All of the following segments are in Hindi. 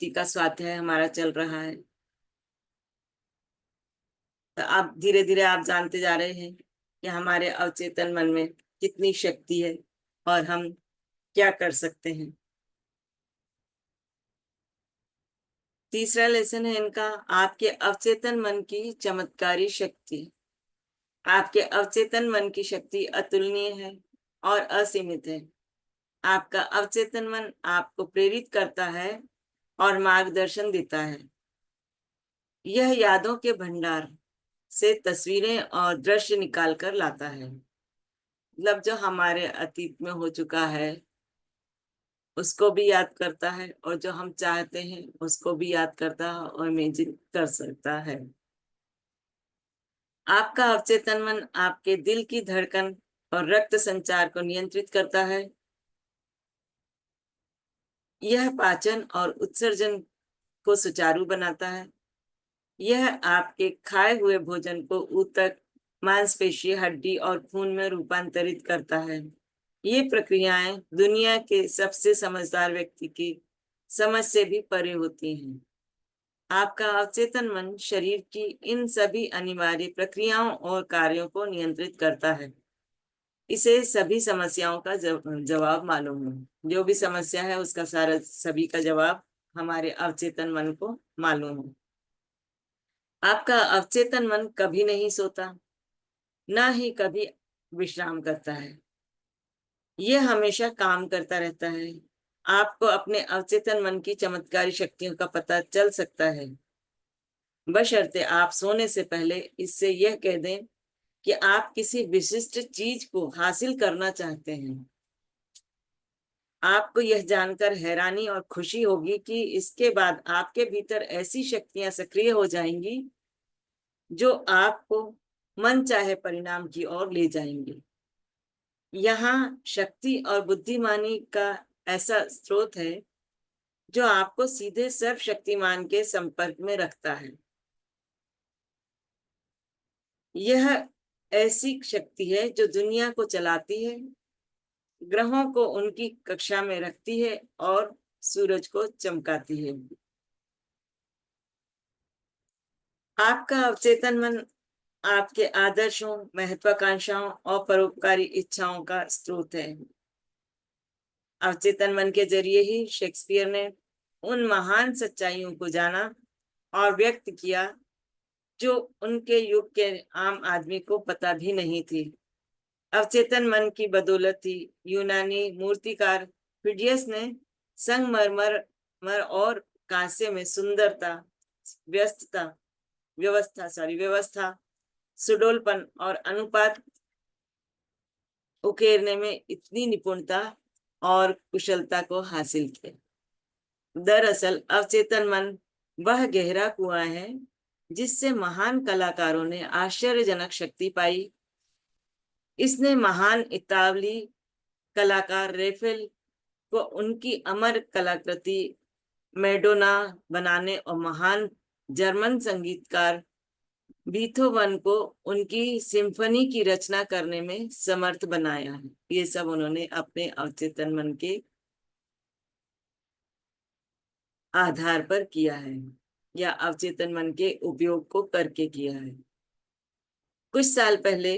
शक्ति का स्वाध्याय हमारा चल रहा है। तो आप धीरे धीरे आप जानते जा रहे हैं कि हमारे अवचेतन मन में कितनी शक्ति है और हम क्या कर सकते हैं। तीसरा लेसन है इनका, आपके अवचेतन मन की चमत्कारी शक्ति। आपके अवचेतन मन की शक्ति अतुलनीय है और असीमित है। आपका अवचेतन मन आपको प्रेरित करता है और मार्गदर्शन देता है। यह यादों के भंडार से तस्वीरें और दृश्य निकाल कर लाता है। मतलब जो हमारे अतीत में हो चुका है उसको भी याद करता है, और जो हम चाहते हैं उसको भी याद करता है और इमेजिन कर सकता है। आपका अवचेतन मन आपके दिल की धड़कन और रक्त संचार को नियंत्रित करता है। यह पाचन और उत्सर्जन को सुचारू बनाता है। यह आपके खाए हुए भोजन को ऊतक, मांसपेशी, हड्डी और खून में रूपांतरित करता है। ये प्रक्रियाएं दुनिया के सबसे समझदार व्यक्ति की समझ से भी परे होती हैं। आपका अवचेतन मन शरीर की इन सभी अनिवार्य प्रक्रियाओं और कार्यों को नियंत्रित करता है। इसे सभी समस्याओं का जवाब मालूम है। जो भी समस्या है उसका सारा सभी का जवाब हमारे अवचेतन मन को मालूम है। आपका अवचेतन मन कभी नहीं सोता, ना ही कभी विश्राम करता है। यह हमेशा काम करता रहता है। आपको अपने अवचेतन मन की चमत्कारी शक्तियों का पता चल सकता है, बशर्ते आप सोने से पहले इससे यह कह दें कि आप किसी विशिष्ट चीज को हासिल करना चाहते हैं। आपको यह जानकर हैरानी और खुशी होगी कि इसके बाद आपके भीतर ऐसी शक्तियां सक्रिय हो जाएंगी जो आपको मन चाहे परिणाम की ओर ले जाएंगी। यहाँ शक्ति और बुद्धिमानी का ऐसा स्रोत है जो आपको सीधे सर्वशक्तिमान के संपर्क में रखता है। यह ऐसी शक्ति है जो दुनिया को चलाती है, ग्रहों को उनकी कक्षा में रखती है और सूरज को चमकाती है। आपका अवचेतन मन आपके आदर्शों, महत्वाकांक्षाओं और परोपकारी इच्छाओं का स्रोत है। अवचेतन मन के जरिए ही शेक्सपियर ने उन महान सच्चाइयों को जाना और व्यक्त किया जो उनके युग के आम आदमी को पता भी नहीं थी। अवचेतन मन की बदौलत ही यूनानी मूर्तिकार फिडियस ने संगमरमर और कांसे में सुंदरता, व्यवस्था, सुडोलपन और अनुपात उकेरने में इतनी निपुणता और कुशलता को हासिल किया। दरअसल अवचेतन मन वह गहरा कुआं है जिससे महान कलाकारों ने आश्चर्यजनक शक्ति पाई। इसने महान इतालवी कलाकार रेफेल को उनकी अमर कलाकृति मैडोना बनाने और महान जर्मन संगीतकार बीथोवन को उनकी सिम्फनी की रचना करने में समर्थ बनाया है। ये सब उन्होंने अपने अवचेतन मन के आधार पर किया है या अवचेतन मन के उपयोग को करके किया है। कुछ साल पहले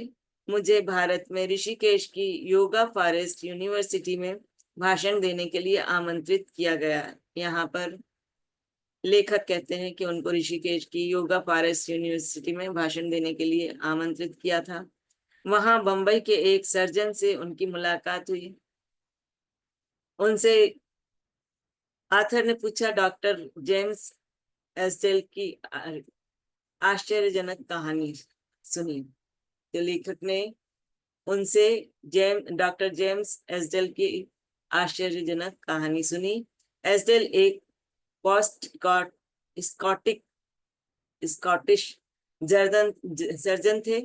मुझे भारत में ऋषिकेश की योगा फॉरेस्ट यूनिवर्सिटी में भाषण देने के लिए आमंत्रित किया गया। यहाँ पर लेखक कहते हैं कि उनको ऋषिकेश की योगा फॉरेस्ट यूनिवर्सिटी में भाषण देने के लिए आमंत्रित किया था। वहां बंबई के एक सर्जन से उनकी मुलाकात हुई। उनसे आथर ने पूछा, डॉक्टर जेम्स एस्टेल की आश्चर्यजनक कहानी सुनी। तो लेखक ने उनसे डॉक्टर जेम्स एस्टेल की आश्चर्यजनक कहानी सुनी। एस्टेल एक पोस्ट स्कॉटिश सर्जन थे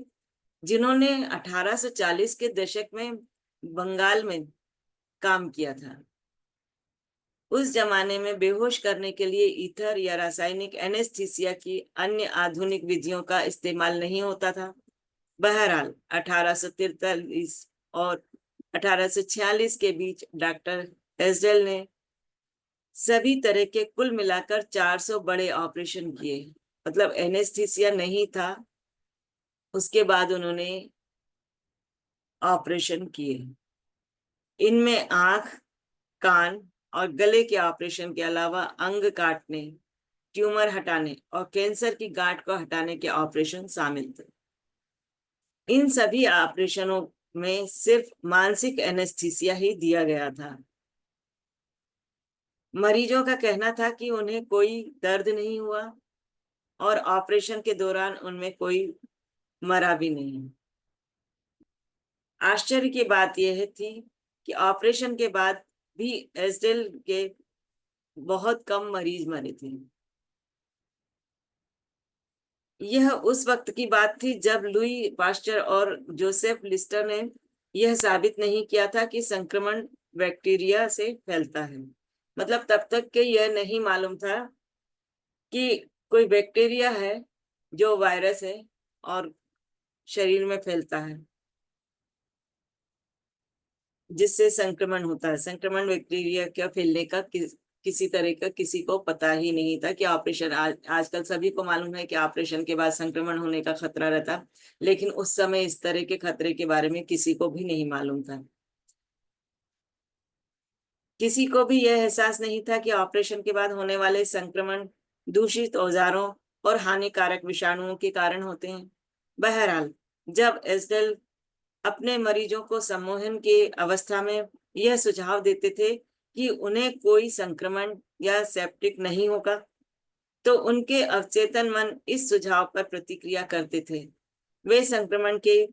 जिन्होंने 1840 के दशक में बंगाल में काम किया था। उस जमाने में बेहोश करने के लिए ईथर या रासायनिक एनेस्थीसिया की अन्य आधुनिक विधियों का इस्तेमाल नहीं होता था। बहरहाल 1843 और 1846 के बीच डॉक्टर एस्डेल ने सभी तरह के कुल मिलाकर 400 बड़े ऑपरेशन किए। मतलब एनेस्थीसिया नहीं था, उसके बाद उन्होंने ऑपरेशन किए। इनमें आंख, कान और गले के ऑपरेशन के अलावा अंग काटने, ट्यूमर हटाने और कैंसर की गांठ को हटाने के ऑपरेशन शामिल थे। इन सभी ऑपरेशनों में सिर्फ मानसिक एनेस्थीसिया ही दिया गया था। मरीजों का कहना था कि उन्हें कोई दर्द नहीं हुआ और ऑपरेशन के दौरान उनमें कोई मरा भी नहीं। आश्चर्य की बात यह थी कि ऑपरेशन के बाद भी एस्डेल के बहुत कम मरीज मरे थे। यह उस वक्त की बात थी जब लुई पास्चर और जोसेफ लिस्टर ने यह साबित नहीं किया था कि संक्रमण बैक्टीरिया से फैलता है। मतलब तब तक के यह नहीं मालूम था कि कोई बैक्टीरिया है जो वायरस है और शरीर में फैलता है, जिससे संक्रमण होता है। संक्रमण बैक्टीरिया का फैलने का किसी तरह का किसी को पता ही नहीं था कि ऑपरेशन आजकल सभी को मालूम है कि ऑपरेशन के बाद संक्रमण होने का खतरा रहता, लेकिन उस समय इस तरह के खतरे के बारे में किसी को भी नहीं मालूम था। किसी को भी यह एहसास नहीं था कि ऑपरेशन के बाद होने वाले संक्रमण दूषित औजारों और हानिकारक विषाणुओं के कारण होते हैं। बहरहाल, जब एस्डेल अपने मरीजों को सम्मोहन की अवस्था में यह सुझाव देते थे कि उन्हें कोई संक्रमण या सेप्टिक नहीं होगा, तो उनके अवचेतन मन इस सुझाव पर प्रतिक्रिया करते थे। वे संक्रमण के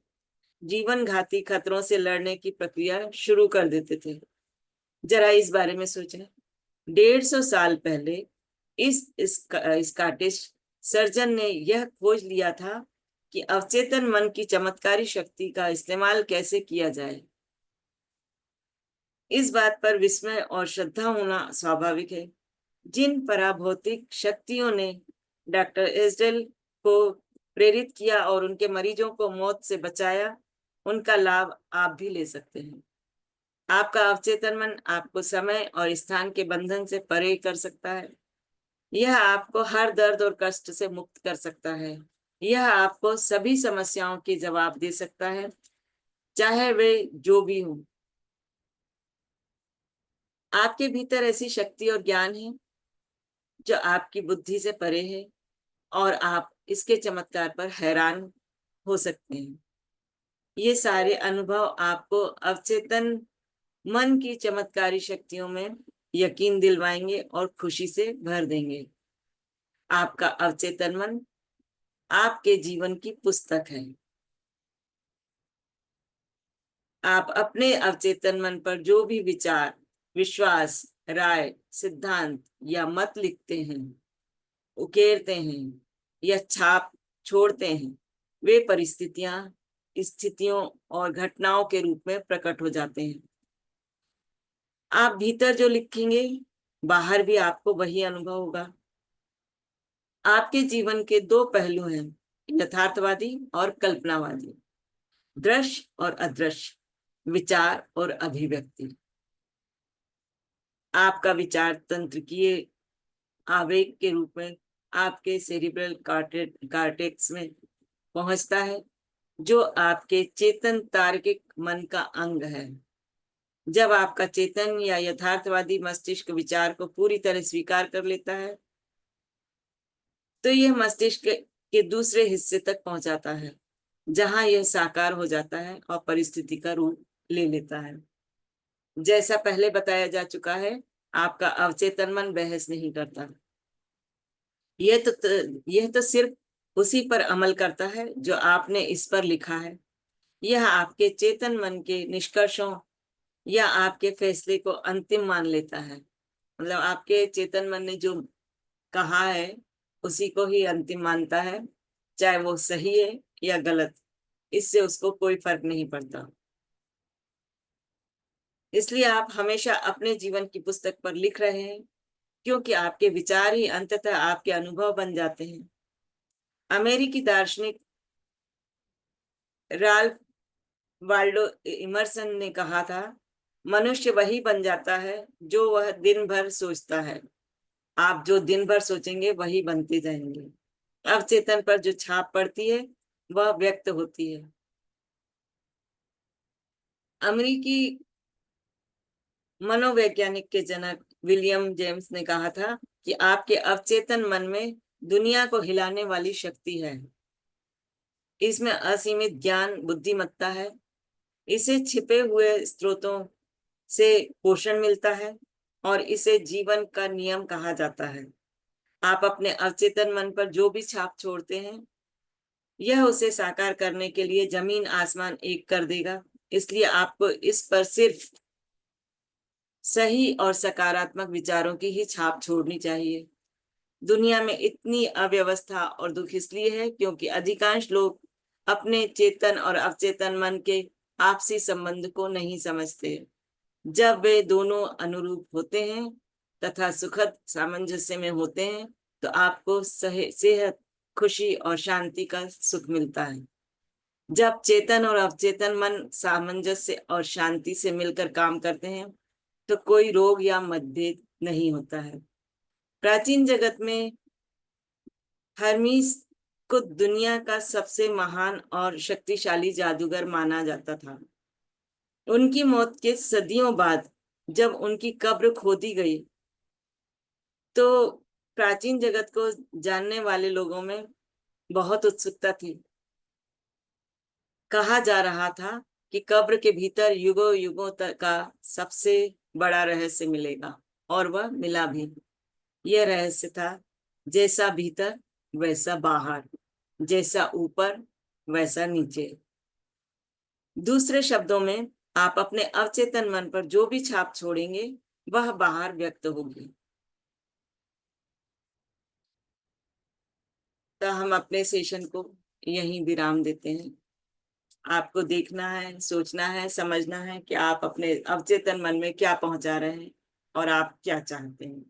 जीवन घाती खतरों से लड़ने की प्रक्रिया शुरू कर देते थे। जरा इस बारे में सोचें। 150 साल पहले स्कॉटिश सर्जन ने यह खोज लिया था कि अवचेतन मन की चमत्कारी शक्ति का इस्तेमाल कैसे किया जाए। इस बात पर विस्मय और श्रद्धा होना स्वाभाविक है। जिन पराभौतिक शक्तियों ने डॉक्टर एस्डेल को प्रेरित किया और उनके मरीजों को मौत से बचाया, उनका लाभ आप भी ले सकते हैं। आपका अवचेतन मन आपको समय और स्थान के बंधन से परे कर सकता है। यह आपको हर दर्द और कष्ट से मुक्त कर सकता है। यह आपको सभी समस्याओं के जवाब दे सकता है, चाहे वे जो भी हों। आपके भीतर ऐसी शक्ति और ज्ञान है जो आपकी बुद्धि से परे है, और आप इसके चमत्कार पर हैरान हो सकते हैं। ये सारे अनुभव आपको अवचेतन मन की चमत्कारी शक्तियों में यकीन दिलवाएंगे और खुशी से भर देंगे। आपका अवचेतन मन आपके जीवन की पुस्तक है। आप अपने अवचेतन मन पर जो भी विचार, विश्वास, राय, सिद्धांत या मत लिखते हैं, उकेरते हैं या छाप छोड़ते हैं, वे परिस्थितियां, स्थितियों और घटनाओं के रूप में प्रकट हो जाते हैं। आप भीतर जो लिखेंगे, बाहर भी आपको वही अनुभव होगा। आपके जीवन के दो पहलू हैं, यथार्थवादी और कल्पनावादी, दृश्य और अदृश्य, विचार और अभिव्यक्ति। आपका विचार तंत्र की आवेग के रूप में आपके सेरिब्रल कार्टेक्स में पहुंचता है, जो आपके चेतन तार्किक मन का अंग है। जब आपका चेतन या यथार्थवादी मस्तिष्क विचार को पूरी तरह स्वीकार कर लेता है, तो यह मस्तिष्क के दूसरे हिस्से तक पहुंचाता है, जहां यह साकार हो जाता है और परिस्थिति का रूप ले लेता है। जैसा पहले बताया जा चुका है, आपका अवचेतन मन बहस नहीं करता। यह तो सिर्फ उसी पर अमल करता है जो आपने इस पर लिखा है। यह आपके चेतन मन के निष्कर्षों या आपके फैसले को अंतिम मान लेता है। मतलब आपके चेतन मन ने जो कहा है उसी को ही अंतिम मानता है, चाहे वो सही है या गलत, इससे उसको कोई फर्क नहीं पड़ता। इसलिए आप हमेशा अपने जीवन की पुस्तक पर लिख रहे हैं, क्योंकि आपके विचार ही अंततः आपके अनुभव बन जाते हैं। अमेरिकी दार्शनिक राल्फ वाल्डो इमर्सन ने कहा था मनुष्य वही बन जाता है जो वह दिन भर सोचता है। आप जो दिन भर सोचेंगे वही बनते जाएंगे। अवचेतन पर जो छाप पड़ती है वह व्यक्त होती है। अमेरिकी मनोवैज्ञानिक के जनक विलियम जेम्स ने कहा था कि आपके अवचेतन मन में दुनिया को हिलाने वाली शक्ति है। इसमें असीमित ज्ञान बुद्धिमत्ता है। इसे छिपे हुए स्रोतों से पोषण मिलता है और इसे जीवन का नियम कहा जाता है। आप अपने अवचेतन मन पर जो भी छाप छोड़ते हैं यह उसे साकार करने के लिए जमीन आसमान एक कर देगा। इसलिए आपको इस पर सिर्फ सही और सकारात्मक विचारों की ही छाप छोड़नी चाहिए। दुनिया में इतनी अव्यवस्था और दुख इसलिए है क्योंकि अधिकांश लोग अपने चेतन और अवचेतन मन के आपसी संबंध को नहीं समझते। जब वे दोनों अनुरूप होते हैं तथा सुखद सामंजस्य में होते हैं तो आपको सेहत, खुशी और शांति का सुख मिलता है। जब चेतन और अवचेतन मन सामंजस्य और शांति से मिलकर काम करते हैं तो कोई रोग या मतभेद नहीं होता है। प्राचीन जगत में हर्मीस को दुनिया का सबसे महान और शक्तिशाली जादूगर माना जाता था। उनकी मौत के सदियों बाद जब उनकी कब्र खोदी गई तो प्राचीन जगत को जानने वाले लोगों में बहुत उत्सुकता थी। कहा जा रहा था कि कब्र के भीतर युगों युगों तक का सबसे बड़ा रहस्य मिलेगा और वह मिला भी। यह रहस्य था जैसा भीतर वैसा बाहर, जैसा ऊपर वैसा नीचे। दूसरे शब्दों में आप अपने अवचेतन मन पर जो भी छाप छोड़ेंगे वह बाहर व्यक्त होगी। तो हम अपने सेशन को यहीं विराम देते हैं। आपको देखना है, सोचना है, समझना है कि आप अपने अवचेतन मन में क्या पहुंचा रहे हैं और आप क्या चाहते हैं।